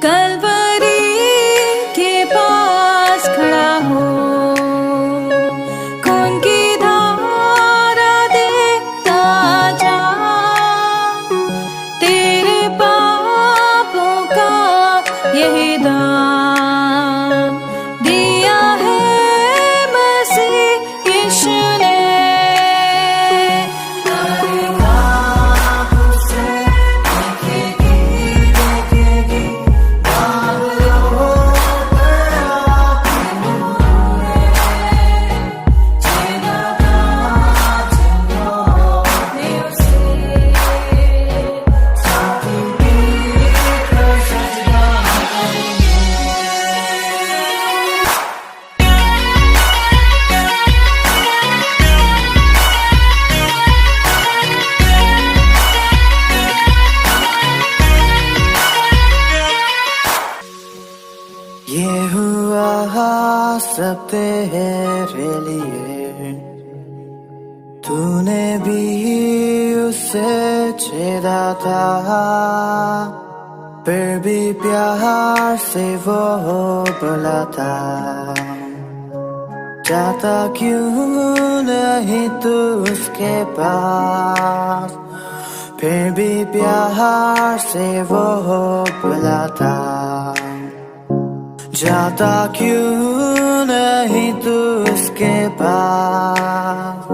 कलवरी के पास खड़ा हो, खून की धारा देखता जा, तेरे पापों का यही दाम दिया है मसीह यीशु ने। ये हुआ सब तेरे लिए, तूने भी उसे छेड़ा था, फिर भी प्यार से वो बोला था, जाता क्यों नहीं तू उसके पास, फिर भी प्यार से वो बोला था, जाता क्यों नहीं तू उसके पास।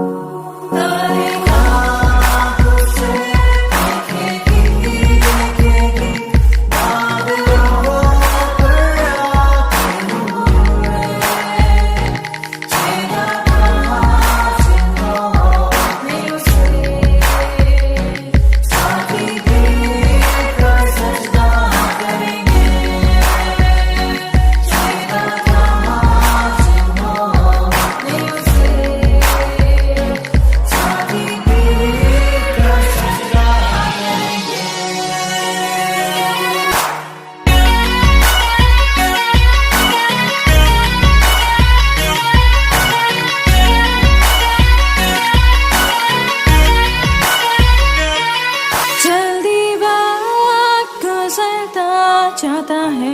जाता है,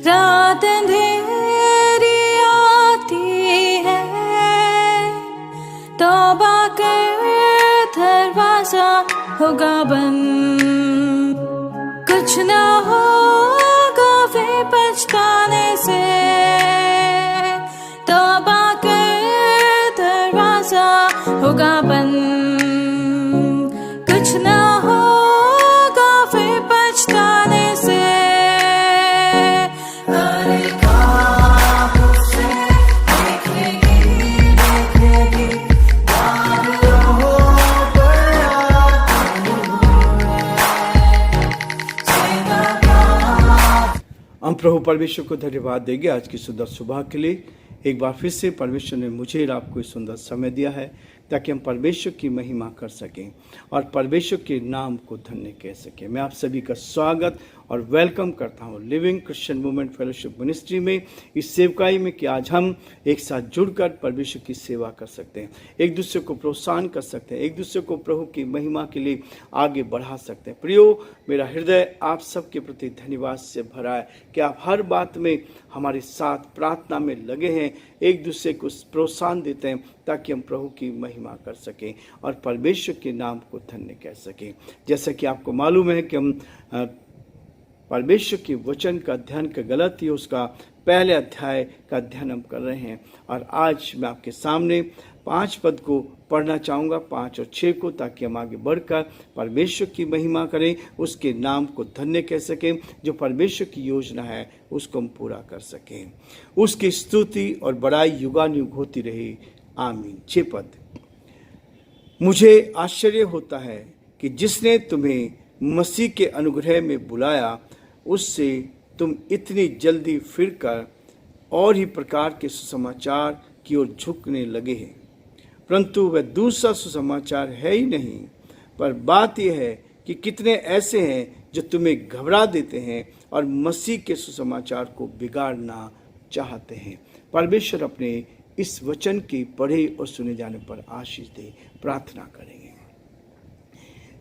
रात अंधेरी आती है, तौबा कर दरवाजा होगा बंद, कुछ ना होगा वे पछताने से, तौबा कर दरवाजा होगा बंद, कुछ ना हम प्रभु परमेश्वर को धन्यवाद देंगे आज की सुंदर सुबह के लिए। एक बार फिर से परमेश्वर ने मुझे और आपको इस सुंदर समय दिया है ताकि हम परमेश्वर की महिमा कर सकें और परमेश्वर के नाम को धन्य कह सकें। मैं आप सभी का स्वागत और वेलकम करता हूं living Christian movement fellowship ministry में, इस सेवकाई में कि आज हम एक साथ जुड़कर परमेश्वर की सेवा कर सकते हैं, एक दूसरे को प्रोत्साहन कर सकते हैं, एक दूसरे को प्रभु की महिमा के लिए आगे बढ़ा सकते हैं। प्रियो, मेरा हृदय आप सबके प्रति धन्यवाद से भरा है कि आप हर बात में हमारे साथ प्रार्थना में लगे हैं, एक दूसरे को प्रोत्साहन देते हैं ताकि हम प्रभु की महिमा कर सकें और परमेश्वर के नाम को धन्य कह सकें। जैसा कि आपको मालूम है कि हम परमेश्वर के वचन का अध्ययन का गलती उसका पहले अध्याय का अध्ययन हम कर रहे हैं और आज मैं आपके सामने 5 पद को पढ़ना चाहूँगा, 5 और 6 को, ताकि हम आगे बढ़कर परमेश्वर की महिमा करें, उसके नाम को धन्य कह सकें, जो परमेश्वर की योजना है उसको हम पूरा कर सकें। उसकी स्तुति और बड़ाई युगानुयुग होती रही, आमीन। 6 पद। मुझे आश्चर्य होता है कि जिसने तुम्हें मसीह के अनुग्रह में बुलाया उससे तुम इतनी जल्दी फिरकर और ही प्रकार के सुसमाचार की ओर झुकने लगे हैं, परंतु वह दूसरा सुसमाचार है ही नहीं। पर बात यह है कि कितने ऐसे हैं जो तुम्हें घबरा देते हैं और मसीह के सुसमाचार को बिगाड़ना चाहते हैं। परमेश्वर अपने इस वचन के पढ़े और सुने जाने पर आशीष दे, प्रार्थना करेंगे।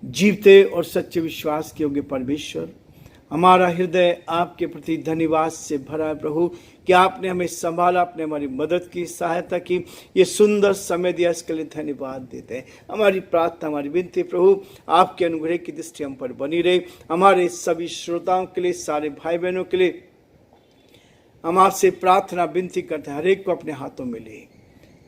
जीवते और सच्चे विश्वास के योग्य परमेश्वर, हमारा हृदय आपके प्रति धन्यवाद से भरा है प्रभु कि आपने हमें संभाला, आपने हमारी मदद की, सहायता की, ये सुंदर समय दिया, इसके लिए धन्यवाद देते हैं। हमारी प्रार्थना, हमारी विनती प्रभु, आपके अनुग्रह की दृष्टि हम पर बनी रहे। हमारे सभी श्रोताओं के लिए, सारे भाई बहनों के लिए हम आपसे प्रार्थना विनती करते हैं, हर एक को अपने हाथों में ले,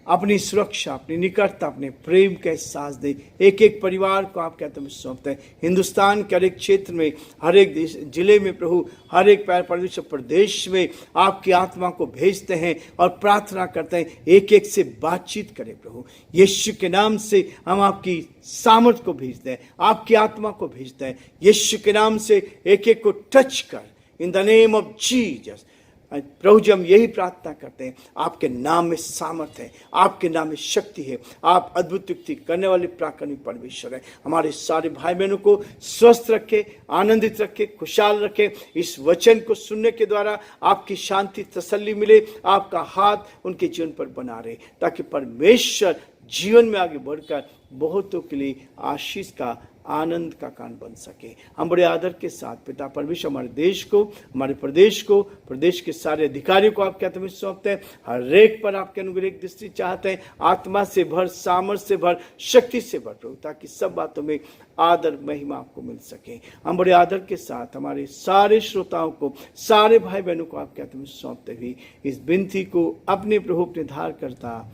अपनी सुरक्षा, अपनी निकटता, अपने प्रेम का एहसास दे। एक एक परिवार को आपके हाथों में सौंपते हैं। हिंदुस्तान के हर एक क्षेत्र में, हर एक जिले में प्रभु, हर एक परमेश्वर प्रदेश में आपकी आत्मा को भेजते हैं और प्रार्थना करते हैं, एक एक से बातचीत करें प्रभु। यीशु के नाम से हम आपकी सामर्थ को भेजते हैं, आपकी आत्मा को भेजते हैं। यीशु के नाम से एक एक को टच कर, in the name of Jesus. प्रभु जी, हम यही प्रार्थना करते हैं, आपके नाम में सामर्थ है, आपके नाम में शक्ति है, आप अद्भुत युक्ति करने वाले प्राकरणिक परमेश्वर है। हमारे सारे भाई बहनों को स्वस्थ रखे, आनंदित रखे, खुशहाल रखे। इस वचन को सुनने के द्वारा आपकी शांति, तसल्ली मिले, आपका हाथ उनके जीवन पर बना रहे, ताकि परमेश्वर जीवन में आगे बढ़कर बहुतों के लिए आशीष का, आनंद का कारण बन सके। हम बड़े आदर के साथ पिता परमेश्वर हमारे देश को, हमारे प्रदेश को, प्रदेश के सारे अधिकारियों को आपके हाथ में सौंपते हैं। हर एक पर आपके अनुग्रह की दृष्टि चाहते हैं। आत्मा से भर, सामर्थ से भर, शक्ति से भर प्रभु, ताकि सब बातों में आदर महिमा आपको मिल सके। हम बड़े आदर के साथ हमारे सारे श्रोताओं को, सारे भाई बहनों को आपके हाथ में सौंपते हुए इस विनती को अपने प्रभु, अपने धार करता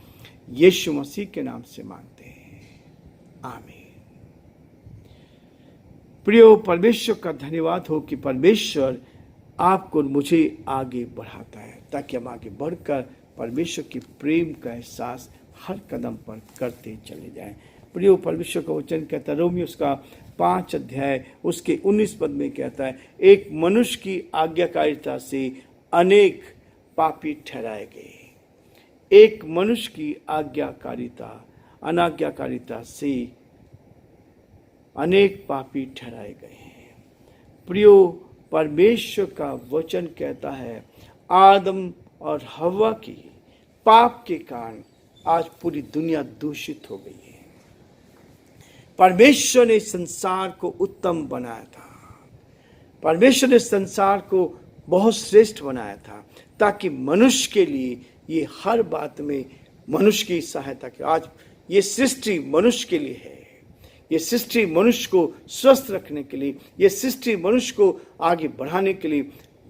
यीशु मसीह के नाम से मांगते हैं, आमीन। प्रियो, परमेश्वर का धन्यवाद हो कि परमेश्वर आपको मुझे आगे बढ़ाता है, ताकि हम आगे बढ़कर परमेश्वर की प्रेम का एहसास हर कदम पर करते चले जाएं। प्रियो, परमेश्वर का वचन कहता है, रोमियो उसका 5 अध्याय उसके 19 पद में कहता है, एक मनुष्य की आज्ञाकारिता से अनेक पापी ठहराए गए। एक मनुष्य की अनाज्ञाकारिता से अनेक पापी ठहराए गए हैं। प्रियो, परमेश्वर का वचन कहता है, आदम और हव्वा की पाप के कारण आज पूरी दुनिया दूषित हो गई है। परमेश्वर ने संसार को उत्तम बनाया था, परमेश्वर ने संसार को बहुत श्रेष्ठ बनाया था, ताकि मनुष्य के लिए ये हर बात में मनुष्य की सहायता की। आज ये सृष्टि मनुष्य के लिए है, ये सृष्टि मनुष्य को स्वस्थ रखने के लिए, ये सृष्टि मनुष्य को आगे बढ़ाने के लिए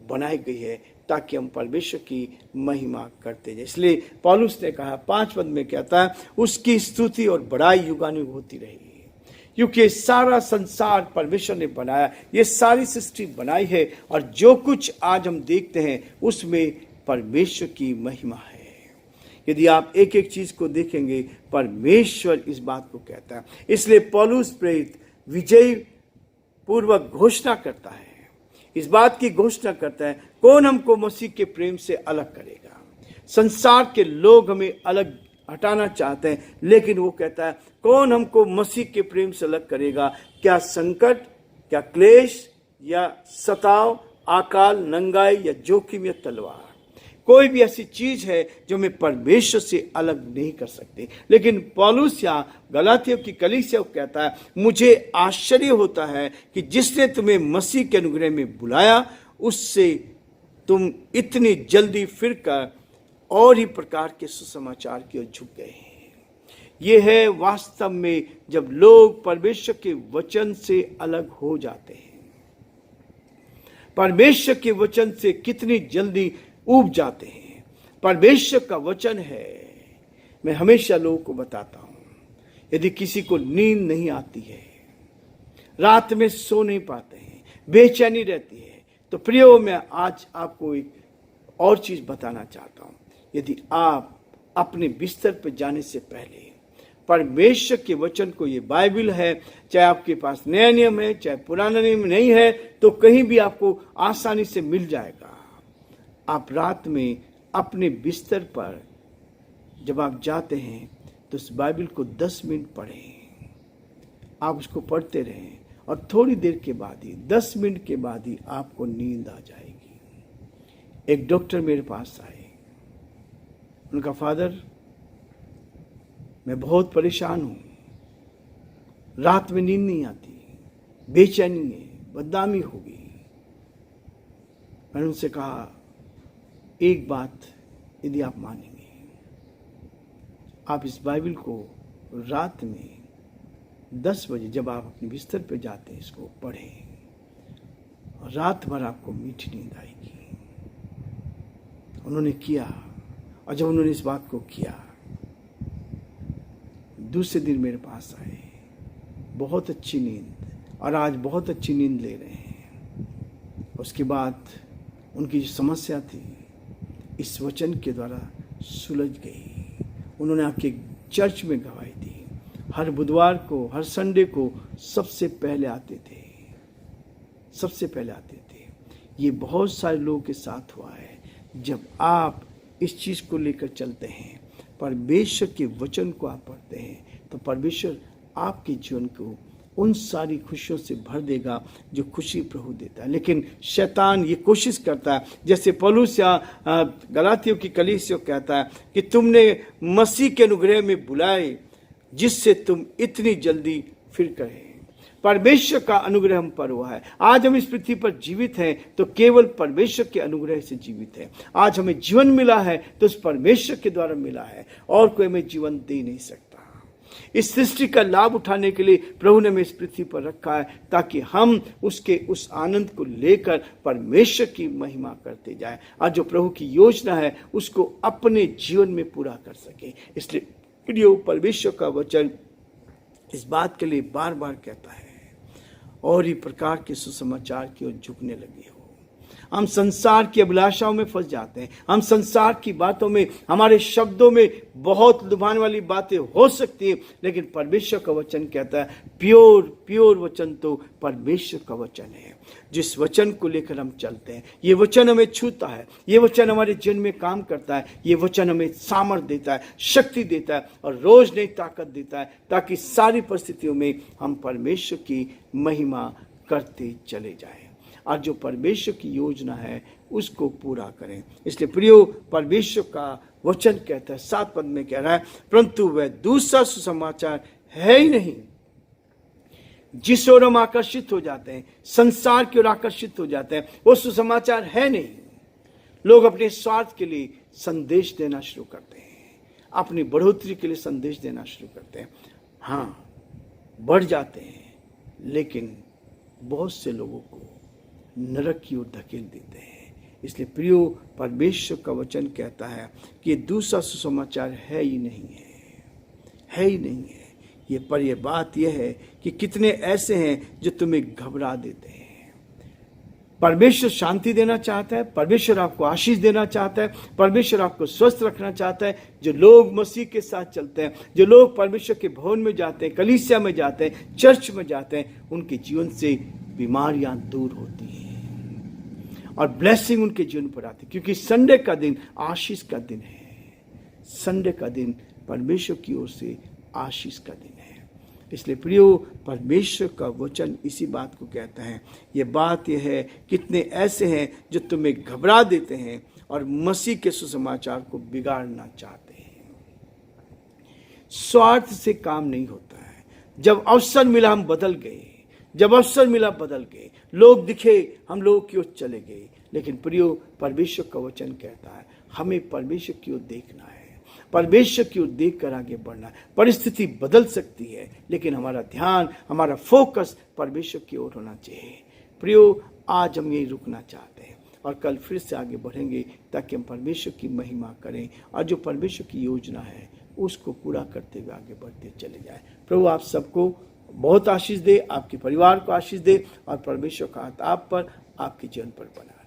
बनाई गई है, ताकि हम परमेश्वर की महिमा करते जाए। इसलिए पौलुस ने कहा 5 पद में कहता है, उसकी स्तुति और बड़ाई युगानुयुग होती रहेगी, क्योंकि सारा संसार परमेश्वर ने बनाया, ये सारी सृष्टि बनाई है, और जो कुछ आज हम देखते हैं उसमें परमेश्वर की महिमा है। यदि आप एक एक चीज को देखेंगे, परमेश्वर इस बात को कहता है। इसलिए पौलुस प्रेरित विजय पूर्वक घोषणा करता है, इस बात की घोषणा करता है, कौन हमको मसीह के प्रेम से अलग करेगा। संसार के लोग हमें अलग हटाना चाहते हैं, लेकिन वो कहता है, कौन हमको मसीह के प्रेम से अलग करेगा। क्या संकट, क्या क्लेश, या सताव, अकाल, नंगाई, या जोखिम, या तलवार। कोई भी ऐसी चीज है जो हमें परमेश्वर से अलग नहीं कर सकती। लेकिन पौलुस या गलातियों की कलीसिया को कहता है, मुझे आश्चर्य होता है कि जिसने तुम्हें मसीह के अनुग्रह में बुलाया, उससे तुम इतनी जल्दी फिरकर और ही प्रकार के सुसमाचार की ओर झुक गए हैं। यह है वास्तव में जब लोग परमेश्वर के वचन से अलग हो जाते हैं। परमेश्वर के वचन से कितनी जल्दी ऊब जाते हैं। परमेश्वर का वचन है, मैं हमेशा लोगों को बताता हूं, यदि किसी को नींद नहीं आती है, रात में सो नहीं पाते हैं, बेचैनी रहती है, तो प्रियो, मैं आज आपको एक और चीज बताना चाहता हूं। यदि आप अपने बिस्तर पर जाने से पहले परमेश्वर के वचन को, ये बाइबल है, चाहे आपके पास नया नियम है, चाहे पुराना नियम नहीं है, तो कहीं भी आपको आसानी से मिल जाएगा। आप रात में अपने बिस्तर पर जब आप जाते हैं, तो उस बाइबल को 10 मिनट पढ़ें। आप उसको पढ़ते रहें, और थोड़ी देर के बाद ही, 10 मिनट के बाद ही आपको नींद आ जाएगी। एक डॉक्टर मेरे पास आए, उनका फादर मैं बहुत परेशान हूँ, रात में नींद नहीं आती, बेचैनी है, बदनामी होगी। मैंने उनसे कहा, एक बात यदि आप मानेंगे, आप इस बाइबल को रात में 10 बजे जब आप अपने बिस्तर पे जाते हैं इसको पढ़ें, और रात भर आपको मीठी नींद आएगी। उन्होंने किया, और जब उन्होंने इस बात को किया, दूसरे दिन मेरे पास आए, बहुत अच्छी नींद, और आज बहुत अच्छी नींद ले रहे हैं। उसके बाद उनकी जो समस्या थी इस वचन के द्वारा सुलझ गई। उन्होंने आके चर्च में गवाही दी, हर बुधवार को, हर संडे को सबसे पहले आते थे, सबसे पहले आते थे। ये बहुत सारे लोगों के साथ हुआ है। जब आप इस चीज़ को लेकर चलते हैं, परमेश्वर के वचन को आप पढ़ते हैं, तो परमेश्वर आपके जीवन को उन सारी खुशियों से भर देगा जो खुशी प्रभु देता है। लेकिन शैतान ये कोशिश करता है, जैसे पौलुस या गलातियों की कलीसिया कहता है कि तुमने मसीह के अनुग्रह में बुलाए जिससे तुम इतनी जल्दी फिर कहे। परमेश्वर का अनुग्रह हम पर हुआ है। आज हम इस पृथ्वी पर जीवित हैं तो केवल परमेश्वर के अनुग्रह से जीवित है। आज हमें जीवन मिला है तो उस परमेश्वर के द्वारा मिला है, और कोई हमें जीवन दे नहीं सकता। इस सृष्टि का लाभ उठाने के लिए प्रभु ने हमें इस पृथ्वी पर रखा है, ताकि हम उसके उस आनंद को लेकर परमेश्वर की महिमा करते जाएं, और जो प्रभु की योजना है उसको अपने जीवन में पूरा कर सके। इसलिए प्रियो, परमेश्वर का वचन इस बात के लिए बार बार कहता है, और ये प्रकार के सुसमाचार की ओर झुकने लगे हो। हम संसार की अभिलाषाओं में फंस जाते हैं, हम संसार की बातों में, हमारे शब्दों में बहुत लुभाने वाली बातें हो सकती है, लेकिन परमेश्वर का वचन कहता है प्योर वचन तो परमेश्वर का वचन है। जिस वचन को लेकर हम चलते हैं, ये वचन हमें छूता है, ये वचन हमारे जीवन में काम करता है, ये वचन हमें सामर्थ देता है, शक्ति देता है, और रोज नई ताकत देता है, ताकि सारी परिस्थितियों में हम परमेश्वर की महिमा करते चले जाएं, और जो परमेश्वर की योजना है उसको पूरा करें। इसलिए प्रियो, परमेश्वर का वचन कहता है, 7 पद में कह रहा है, परंतु वह दूसरा सुसमाचार है ही नहीं जिस ओर हम आकर्षित हो जाते हैं, संसार की ओर आकर्षित हो जाते हैं, वो सुसमाचार है नहीं। लोग अपने स्वार्थ के लिए संदेश देना शुरू करते हैं, अपनी बढ़ोतरी के लिए संदेश देना शुरू करते हैं। हाँ, बढ़ जाते हैं, लेकिन बहुत से लोगों को नरक की ओर धकेल देते हैं। इसलिए प्रियो, परमेश्वर का वचन कहता है कि दूसरा सुसमाचार है ही नहीं है। ये बात यह है कि कितने ऐसे हैं जो तुम्हें घबरा देते हैं। परमेश्वर शांति देना चाहता है, परमेश्वर आपको आशीष देना चाहता है, परमेश्वर आपको स्वस्थ रखना चाहता है। जो लोग मसीह के साथ चलते हैं, जो लोग परमेश्वर के भवन में जाते हैं, कलीसिया में जाते हैं, चर्च में जाते हैं, उनके जीवन से बीमारियां दूर होती हैं और ब्लेसिंग उनके जीवन पर आती है, क्योंकि संडे का दिन आशीष का दिन है। संडे का दिन परमेश्वर की ओर से आशीष का दिन है। इसलिए प्रियो, परमेश्वर का वचन इसी बात को कहता है। ये बात यह है, कितने ऐसे हैं जो तुम्हें घबरा देते हैं और मसीह के सुसमाचार को बिगाड़ना चाहते हैं। स्वार्थ से काम नहीं होता है। जब अवसर मिला हम बदल गए, जब अवसर मिला बदल गए, लोग दिखे हम लोगों की ओर चले गए। लेकिन प्रियो, परमेश्वर का वचन कहता है हमें परमेश्वर की ओर देखना है, परमेश्वर की ओर देखकर आगे बढ़ना है। परिस्थिति बदल सकती है, लेकिन हमारा ध्यान, हमारा फोकस परमेश्वर की ओर होना चाहिए। प्रियो, आज हम यही रुकना चाहते हैं और कल फिर से आगे बढ़ेंगे, ताकि हम परमेश्वर की महिमा करें और जो परमेश्वर की योजना है उसको पूरा करते हुए आगे बढ़ते चले जाए। प्रभु आप सबको बहुत आशीष दे, आपके परिवार को आशीष दे, और परमेश्वर का हाथ आप पर, आपके जीवन पर बना।